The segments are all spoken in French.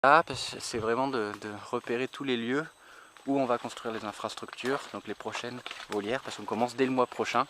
Là, c'est vraiment de repérer tous les lieux où on va construire les infrastructures, donc les prochaines volières, parce qu'on commence dès le mois prochain.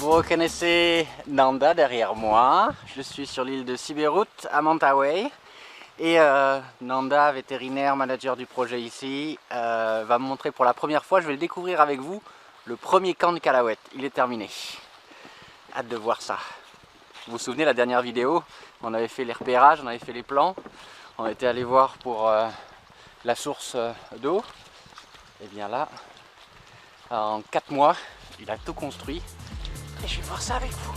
Vous reconnaissez Nanda derrière moi, je suis sur l'île de Sibérut à Mentawai et Nanda, vétérinaire, manager du projet ici, va me montrer pour la première fois, je vais le découvrir avec vous, le premier camp de Calouette. Il est terminé. Hâte de voir ça. Vous vous souvenez la dernière vidéo, on avait fait les repérages, on avait fait les plans, on était allé voir pour la source d'eau. Et bien là, en 4 mois, il a tout construit. Et je vais voir ça avec vous.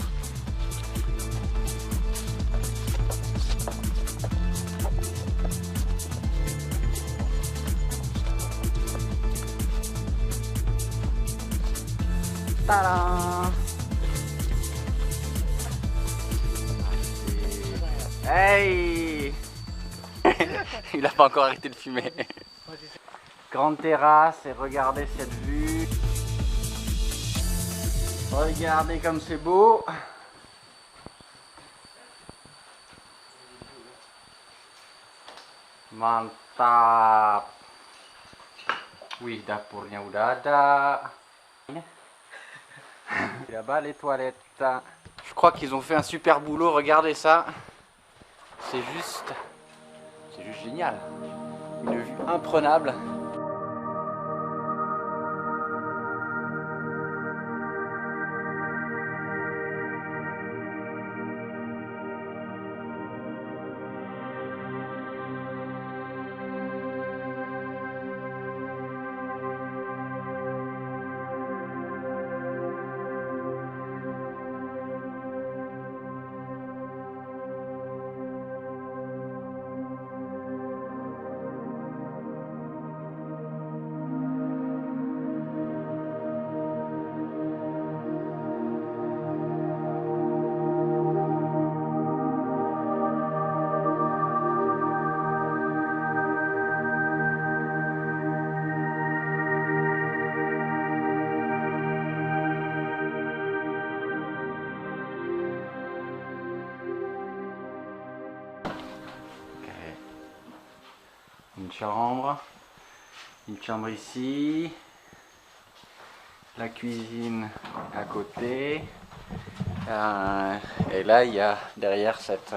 Tadam! Hey! Il n'a pas encore arrêté de fumer. Grande terrasse et regardez cette vue. Regardez comme c'est beau. Mantap. Wih, dapurnya udah ada. Là-bas les toilettes. Je crois qu'ils ont fait un super boulot, regardez ça. C'est juste génial. Une vue imprenable. Une chambre ici, la cuisine à côté, et là il y a derrière cette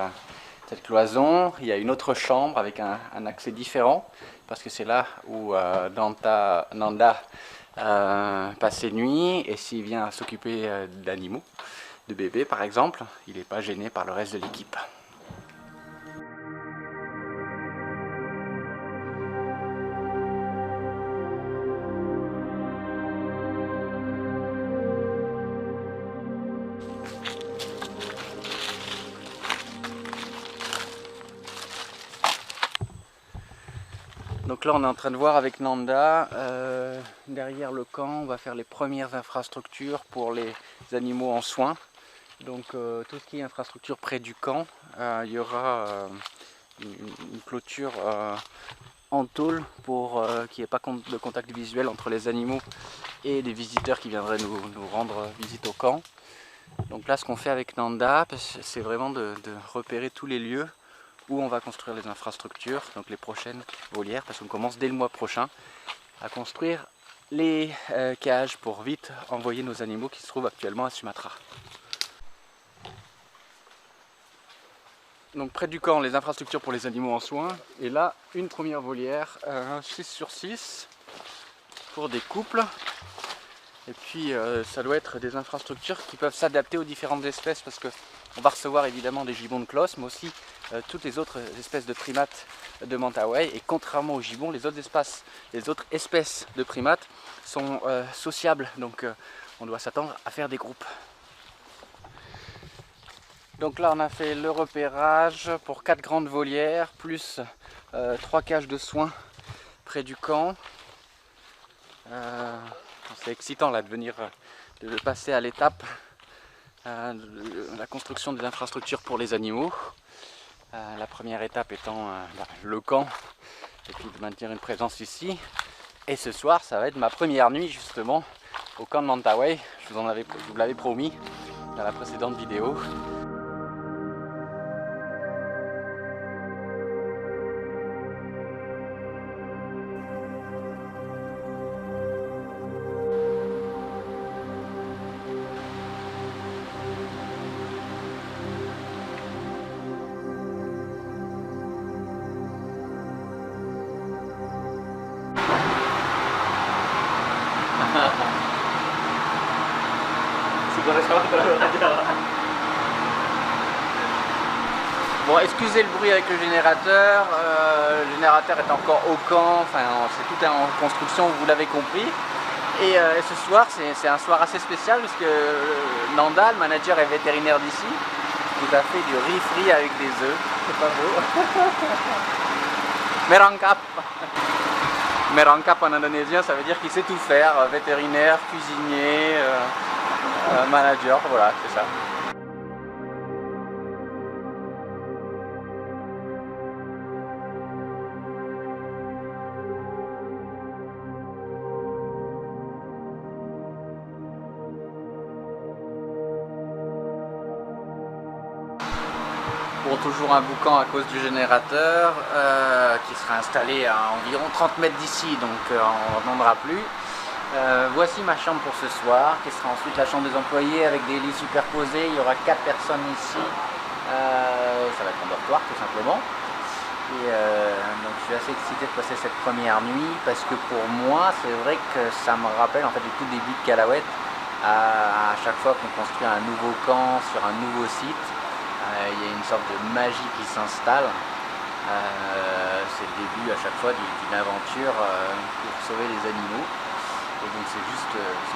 cloison, il y a une autre chambre avec un accès différent, parce que c'est là où Nanda passe ses nuits, et s'il vient s'occuper d'animaux, de bébés par exemple, il n'est pas gêné par le reste de l'équipe. Donc là on est en train de voir avec Nanda, derrière le camp on va faire les premières infrastructures pour les animaux en soins. Donc tout ce qui est infrastructure près du camp, il y aura une clôture en tôle pour qu'il n'y ait pas de contact visuel entre les animaux et les visiteurs qui viendraient nous rendre visite au camp. Donc là ce qu'on fait avec Nanda, c'est vraiment de repérer tous les lieux où on va construire les infrastructures, donc les prochaines volières, parce qu'on commence dès le mois prochain à construire les cages pour vite envoyer nos animaux qui se trouvent actuellement à Sumatra. Donc près du camp, les infrastructures pour les animaux en soins, et là une première volière, 6/6 pour des couples. Et puis ça doit être des infrastructures qui peuvent s'adapter aux différentes espèces, parce qu'on va recevoir évidemment des gibbons de Clos, mais aussi toutes les autres espèces de primates de Mentawai. Et contrairement aux gibbons, les autres espèces de primates sont sociables, donc on doit s'attendre à faire des groupes. Donc là on a fait le repérage pour 4 grandes volières, plus 3 cages de soins près du camp. C'est excitant là de passer à l'étape de la construction des infrastructures pour les animaux. La première étape étant le camp, et puis de maintenir une présence ici. Et ce soir, ça va être ma première nuit justement au camp de Mentawai. Je vous l'avais promis dans la précédente vidéo. Bon, excusez le bruit avec le générateur est encore au camp, enfin c'est tout en construction, vous l'avez compris. Et ce soir, c'est un soir assez spécial parce que Nanda, le manager et vétérinaire d'ici, nous a fait du riz frit avec des œufs. C'est pas beau. Merangkap. Merangkap en indonésien, ça veut dire qu'il sait tout faire, vétérinaire, cuisinier, manager, voilà, c'est ça. Bon, toujours un boucan à cause du générateur qui sera installé à environ 30 mètres d'ici, donc on n'entendra plus. Voici ma chambre pour ce soir, qui sera ensuite la chambre des employés avec des lits superposés. Il y aura 4 personnes ici. Ça va être un dortoir tout simplement. Et donc je suis assez excité de passer cette première nuit parce que pour moi c'est vrai que ça me rappelle en fait le tout début de Calauet. À chaque fois qu'on construit un nouveau camp sur un nouveau site, il y a une sorte de magie qui s'installe. C'est le début à chaque fois d'une aventure pour sauver les animaux. Et donc c'est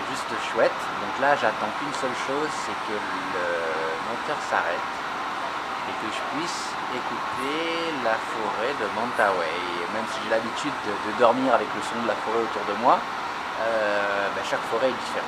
juste chouette. Donc là j'attends qu'une seule chose, c'est que le moteur s'arrête et que je puisse écouter la forêt de Mentawai. Même si j'ai l'habitude de dormir avec le son de la forêt autour de moi, chaque forêt est différente.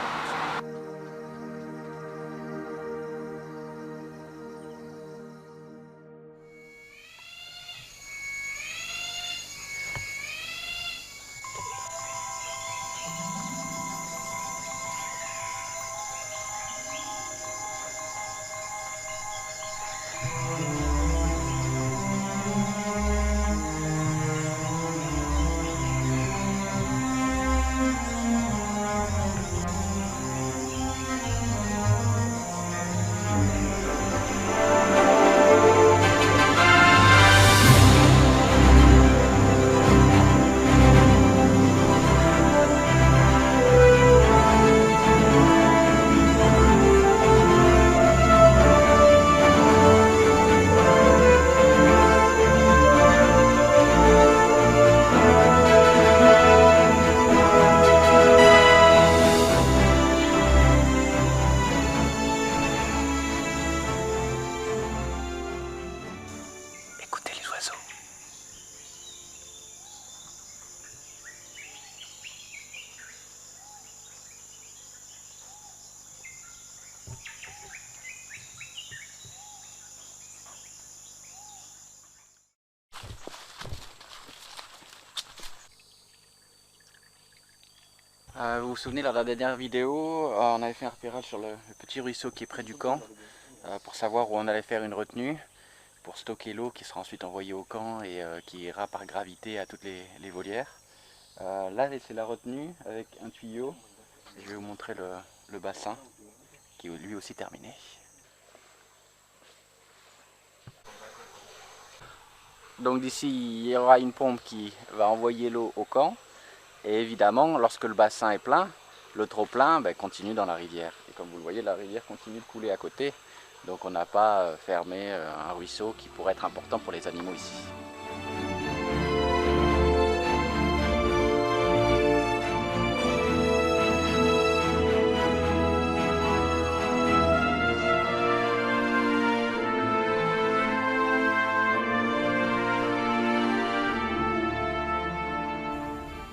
Vous vous souvenez, lors de la dernière vidéo, on avait fait un repérage sur le petit ruisseau qui est près du camp pour savoir où on allait faire une retenue pour stocker l'eau qui sera ensuite envoyée au camp et qui ira par gravité à toutes les volières. Là, c'est la retenue avec un tuyau. Je vais vous montrer le bassin qui est lui aussi terminé. Donc d'ici, il y aura une pompe qui va envoyer l'eau au camp. Et évidemment, lorsque le bassin est plein, le trop plein continue dans la rivière. Et comme vous le voyez, la rivière continue de couler à côté. Donc on n'a pas fermé un ruisseau qui pourrait être important pour les animaux ici.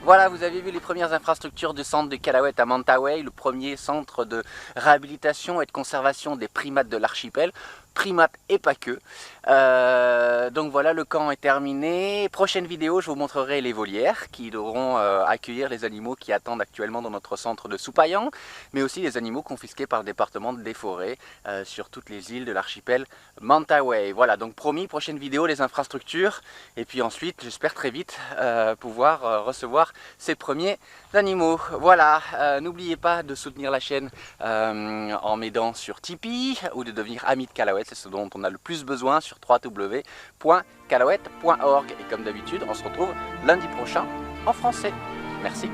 Voilà, vous avez vu les premières infrastructures du centre de Callawet à Mentawai, le premier centre de réhabilitation et de conservation des primates de l'archipel. Primates et pas que. Donc voilà, le camp est terminé. Prochaine vidéo, je vous montrerai les volières qui devront accueillir les animaux qui attendent actuellement dans notre centre de Soupayant, mais aussi les animaux confisqués par le département des forêts sur toutes les îles de l'archipel Mentawai. Voilà, donc promis, prochaine vidéo, les infrastructures, et puis ensuite, j'espère très vite pouvoir recevoir ces premiers animaux. Voilà, n'oubliez pas de soutenir la chaîne en m'aidant sur Tipeee ou de devenir ami de Callawet, c'est ce dont on a le plus besoin sur www.callawet.org. Et comme d'habitude, on se retrouve lundi prochain en français. Merci.